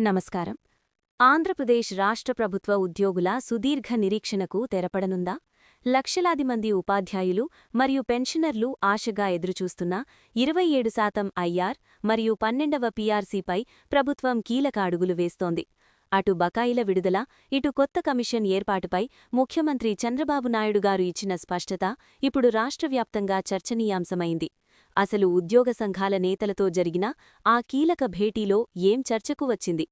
నమస్కారం. ఆంధ్రప్రదేశ్ రాష్ట్ర ప్రభుత్వ ఉద్యోగుల సుదీర్ఘ నిరీక్షణకు తెరపడనుందా? లక్షలాది మంది ఉపాధ్యాయులు మరియు పెన్షనర్లు ఆశగా ఎదురుచూస్తున్న 27% ఐఆర్ మరియు 12వ పీఆర్సీపై ప్రభుత్వం కీలక అడుగులు వేస్తోంది. అటు బకాయిల విడుదల, ఇటు కొత్త కమిషన్ ఏర్పాటుపై ముఖ్యమంత్రి చంద్రబాబు నాయుడు గారు ఇచ్చిన స్పష్టత ఇప్పుడు రాష్ట్రవ్యాప్తంగా చర్చనీయాంశమైంది. అసలు ఉద్యోగ సంఘాల నేతలతో జరిగిన ఆ కీలక భేటీలో ఏం చర్చకు వచ్చింది?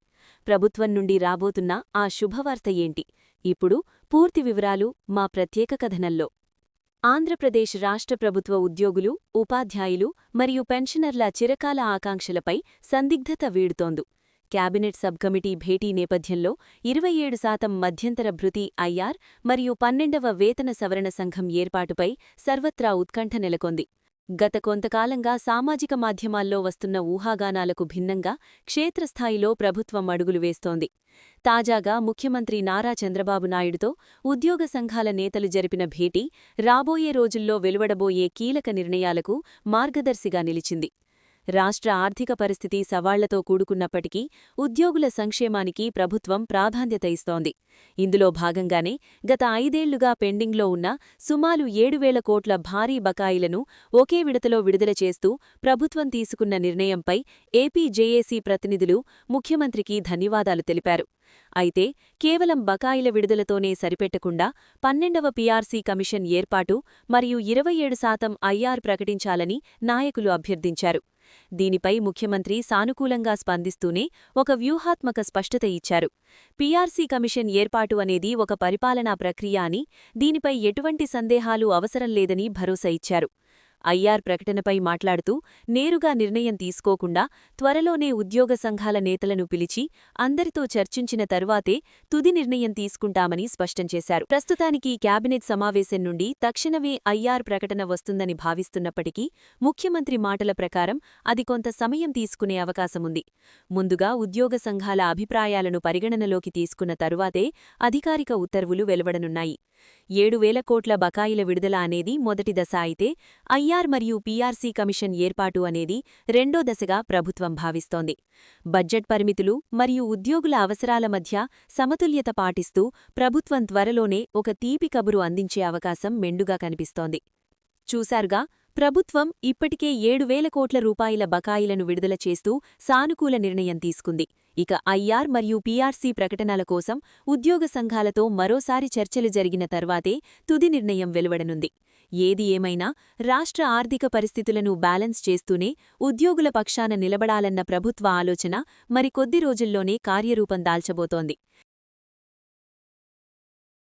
ప్రభుత్వం నుండి రాబోతున్న ఆ శుభవార్త ఏంటి? ఇప్పుడు పూర్తి వివరాలు మా ప్రత్యేక కథనంలో. ఆంధ్రప్రదేశ్ రాష్ట్ర ప్రభుత్వ ఉద్యోగులు, ఉపాధ్యాయులు మరియు పెన్షనర్ల చిరకాల ఆకాంక్షలపై సందిగ్ధత వీడుతోంది. క్యాబినెట్ సబ్ కమిటీ భేటీ నేపథ్యంలో 27% మధ్యంతర భృతి ఐఆర్ మరియు 12వ వేతన సవరణ సంఘం ఏర్పాటుపై సర్వత్రా ఉత్కంఠ నెలకొంది. గత కొంతకాలంగా సామాజిక మాధ్యమాల్లో వస్తున్న ఊహాగానాలకు భిన్నంగా క్షేత్రస్థాయిలో ప్రభుత్వం అడుగులు వేస్తోంది. తాజాగా ముఖ్యమంత్రి నారా చంద్రబాబు నాయుడుతో ఉద్యోగ సంఘాల నేతలు జరిపిన భేటీ రాబోయే రోజుల్లో వెలువడబోయే కీలక నిర్ణయాలకు మార్గదర్శిగా నిలిచింది. రాష్ట్ర ఆర్థిక పరిస్థితి సవాళ్లతో కూడుకున్నప్పటికీ ఉద్యోగుల సంక్షేమానికి ప్రభుత్వం ప్రాధాన్యత ఇస్తోంది. ఇందులో భాగంగానే గత 5 ఏళ్లుగా పెండింగ్లో ఉన్న సుమారు 7,000 కోట్ల భారీ బకాయిలను ఒకే విడతలో విడుదల చేస్తూ ప్రభుత్వం తీసుకున్న నిర్ణయంపై ఏపీ జేఏసీ ప్రతినిధులు ముఖ్యమంత్రికి ధన్యవాదాలు తెలిపారు. అయితే కేవలం బకాయిల విడుదలతోనే సరిపెట్టకుండా 12వ పీఆర్సీ కమిషన్ ఏర్పాటు మరియు 27% ఐఆర్ ప్రకటించాలని నాయకులు అభ్యర్థించారు. దీనిపై ముఖ్యమంత్రి సానుకూలంగా స్పందిస్తూనే ఒక వ్యూహాత్మక స్పష్టత ఇచ్చారు. పీఆర్సీ కమిషన్ ఏర్పాటు అనేది ఒక పరిపాలనా ప్రక్రియ అని, దీనిపై ఎటువంటి సందేహాలు అవసరం లేదని భరోసా ఇచ్చారు. ఐఆర్ ప్రకటనపై మాట్లాడుతూ నేరుగా నిర్ణయం తీసుకోకుండా త్వరలోనే ఉద్యోగ సంఘాల నేతలను పిలిచి అందరితో చర్చించిన తరువాతే తుది నిర్ణయం తీసుకుంటామని స్పష్టం చేశారు. ప్రస్తుతానికి క్యాబినెట్ సమావేశం నుండి తక్షణమే ఐఆర్ ప్రకటన వస్తుందని భావిస్తున్నప్పటికీ ముఖ్యమంత్రి మాటల ప్రకారం అది కొంత సమయం తీసుకునే అవకాశముంది. ముందుగా ఉద్యోగ సంఘాల అభిప్రాయాలను పరిగణనలోకి తీసుకున్న తరువాతే అధికారిక ఉత్తర్వులు వెలువడనున్నాయి. 7,000 కోట్ల బకాయిల విడుదల అనేది మొదటి దశ అయితే, ఐఆర్ మరియు పీఆర్సీ కమిషన్ ఏర్పాటు అనేది రెండో దశగా ప్రభుత్వం భావిస్తోంది. బడ్జెట్ పరిమితులు మరియు ఉద్యోగుల అవసరాల మధ్య సమతుల్యత పాటిస్తూ ప్రభుత్వం త్వరలోనే ఒక తీపి కబురు అందించే అవకాశం మెండుగా కనిపిస్తోంది. చూశారుగా, ప్రభుత్వం ఇప్పటికే 7,000 కోట్ల రూపాయల బకాయిలను విడుదల చేస్తూ సానుకూల నిర్ణయం తీసుకుంది. ఇక ఐఆర్ మరియు పీఆర్సీ ప్రకటనల కోసం ఉద్యోగ సంఘాలతో మరోసారి చర్చలు జరిగిన తర్వాతే తుది నిర్ణయం వెలువడనుంది. ఏది ఏమైనా రాష్ట్ర ఆర్థిక పరిస్థితులను బ్యాలెన్స్ చేస్తూనే ఉద్యోగుల పక్షాన నిలబడాలన్న ప్రభుత్వ ఆలోచన మరికొద్ది రోజుల్లోనే కార్యరూపం దాల్చబోతోంది.